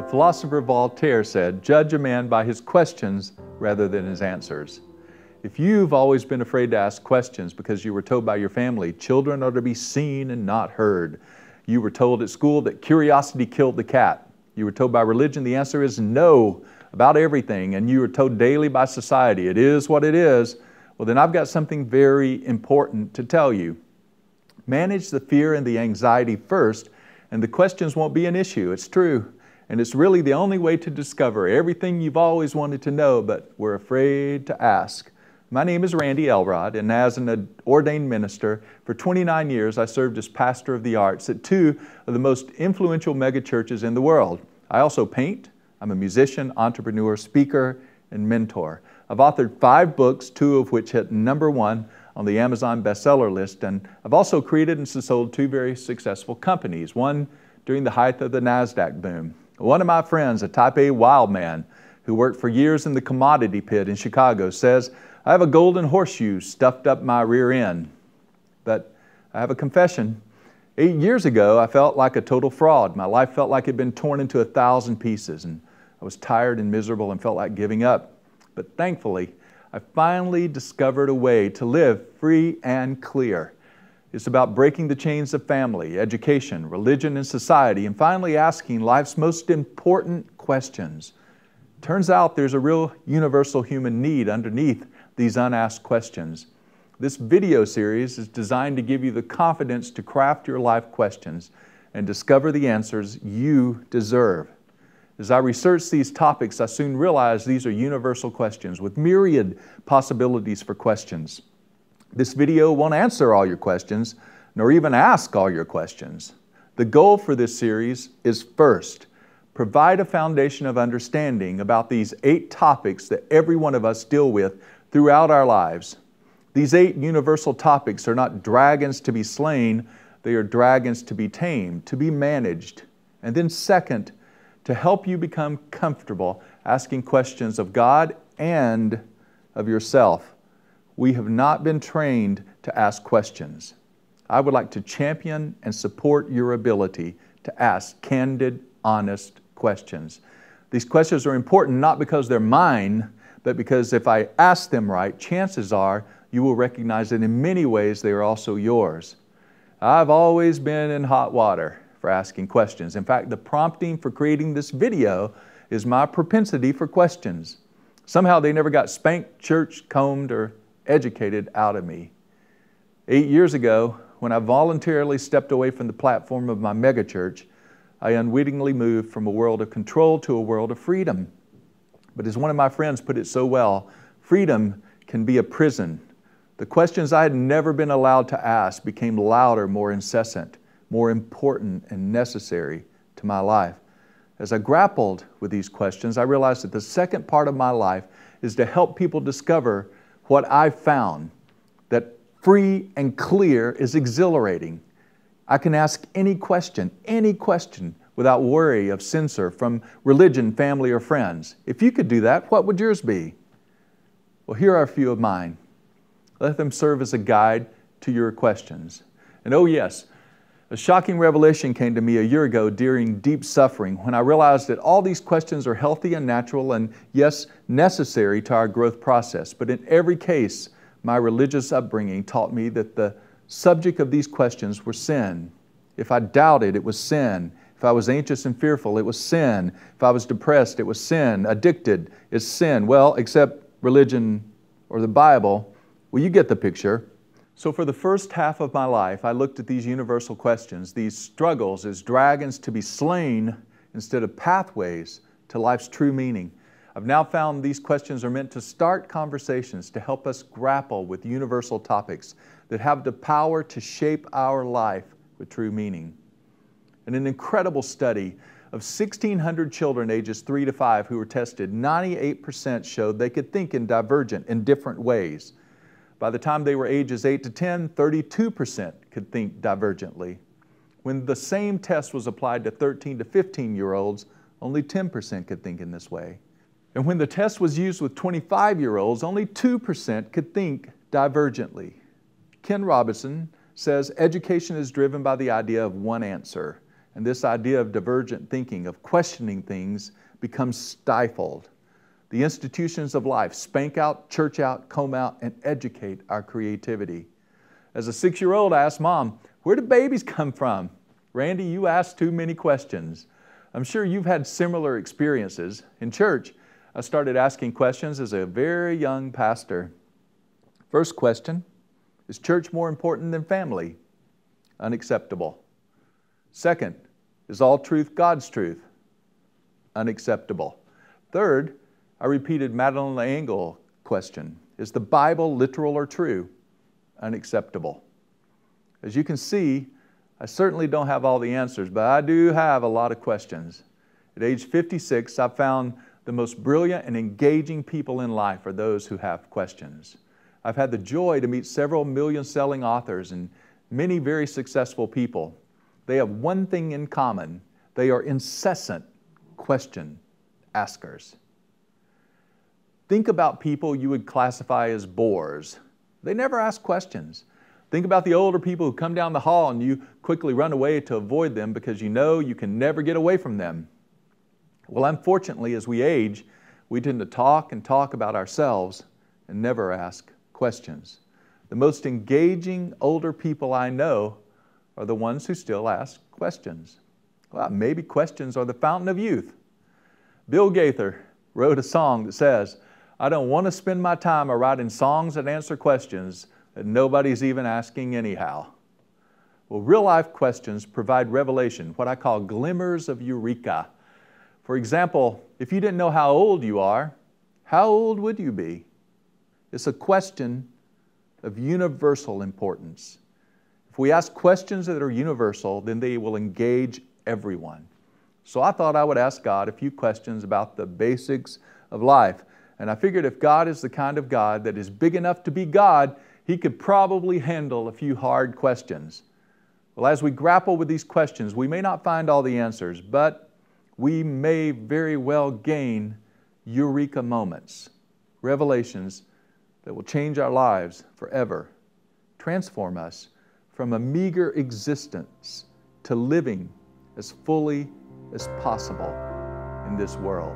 The philosopher Voltaire said, "Judge a man by his questions rather than his answers." If you've always been afraid to ask questions because you were told by your family, children are to be seen and not heard. You were told at school that curiosity killed the cat. You were told by religion the answer is no about everything, and you were told daily by society, it is what it is. Well, then I've got something very important to tell you. Manage the fear and the anxiety first, and the questions won't be an issue. It's true. And it's really the only way to discover everything you've always wanted to know, but we're afraid to ask. My name is Randy Elrod, and as an ordained minister, for 29 years I served as pastor of the arts at two of the most influential megachurches in the world. I also paint. I'm a musician, entrepreneur, speaker, and mentor. I've authored 5 books, 2 of which hit #1 on the Amazon bestseller list, and I've also created and sold 2 very successful companies, one during the height of the NASDAQ boom. One of my friends, a type A wild man who worked for years in the commodity pit in Chicago, says, "I have a golden horseshoe stuffed up my rear end." But I have a confession. 8 years ago, I felt like a total fraud. My life felt like it had been torn into 1,000 pieces, and I was tired and miserable and felt like giving up. But thankfully, I finally discovered a way to live free and clear. It's about breaking the chains of family, education, religion, and society, and finally asking life's most important questions. Turns out there's a real universal human need underneath these unasked questions. This video series is designed to give you the confidence to craft your life questions and discover the answers you deserve. As I researched these topics, I soon realized these are universal questions with myriad possibilities for questions. This video won't answer all your questions, nor even ask all your questions. The goal for this series is first, provide a foundation of understanding about these 8 topics that every one of us deal with throughout our lives. These 8 universal topics are not dragons to be slain, they are dragons to be tamed, to be managed. And then second, to help you become comfortable asking questions of God and of yourself. We have not been trained to ask questions. I would like to champion and support your ability to ask candid, honest questions. These questions are important not because they're mine, but because if I ask them right, chances are you will recognize that in many ways they are also yours. I've always been in hot water for asking questions. In fact, the prompting for creating this video is my propensity for questions. Somehow they never got spanked, churched, combed, or educated out of me. 8 years ago, when I voluntarily stepped away from the platform of my megachurch, I unwittingly moved from a world of control to a world of freedom. But as one of my friends put it so well, freedom can be a prison. The questions I had never been allowed to ask became louder, more incessant, more important and necessary to my life. As I grappled with these questions, I realized that the second part of my life is to help people discover what I've found, that free and clear is exhilarating. I can ask any question, without worry of censor from religion, family, or friends. If you could do that, what would yours be? Well, here are a few of mine. Let them serve as a guide to your questions. And oh yes, a shocking revelation came to me a year ago during deep suffering when I realized that all these questions are healthy and natural and, yes, necessary to our growth process. But in every case, my religious upbringing taught me that the subject of these questions were sin. If I doubted, it was sin. If I was anxious and fearful, it was sin. If I was depressed, it was sin. Addicted is sin. Well, except religion or the Bible. Well, you get the picture. So for the first half of my life, I looked at these universal questions, these struggles as dragons to be slain instead of pathways to life's true meaning. I've now found these questions are meant to start conversations to help us grapple with universal topics that have the power to shape our life with true meaning. In an incredible study of 1,600 children ages 3 to 5 who were tested, 98% showed they could think in divergent and different ways. By the time they were ages 8 to 10, 32% could think divergently. When the same test was applied to 13 to 15-year-olds, only 10% could think in this way. And when the test was used with 25-year-olds, only 2% could think divergently. Ken Robinson says education is driven by the idea of one answer. And this idea of divergent thinking, of questioning things, becomes stifled. The institutions of life spank out, church out, comb out, and educate our creativity. As a 6-year-old, I asked Mom, "Where do babies come from?" "Randy, you ask too many questions." I'm sure you've had similar experiences. In church, I started asking questions as a very young pastor. First question, is church more important than family? Unacceptable. Second, is all truth God's truth? Unacceptable. Third, I repeated Madeline L'Engle question, is the Bible literal or true? Unacceptable. As you can see, I certainly don't have all the answers, but I do have a lot of questions. At age 56, I've found the most brilliant and engaging people in life are those who have questions. I've had the joy to meet several million-selling authors and many very successful people. They have one thing in common. They are incessant question askers. Think about people you would classify as bores. They never ask questions. Think about the older people who come down the hall and you quickly run away to avoid them because you know you can never get away from them. Well, unfortunately, as we age, we tend to talk and talk about ourselves and never ask questions. The most engaging older people I know are the ones who still ask questions. Well, maybe questions are the fountain of youth. Bill Gaither wrote a song that says, "I don't want to spend my time writing songs that answer questions that nobody's even asking anyhow." Well, real-life questions provide revelation, what I call glimmers of eureka. For example, if you didn't know how old you are, how old would you be? It's a question of universal importance. If we ask questions that are universal, then they will engage everyone. So I thought I would ask God a few questions about the basics of life. And I figured if God is the kind of God that is big enough to be God, He could probably handle a few hard questions. Well, as we grapple with these questions, we may not find all the answers, but we may very well gain eureka moments, revelations that will change our lives forever, transform us from a meager existence to living as fully as possible in this world.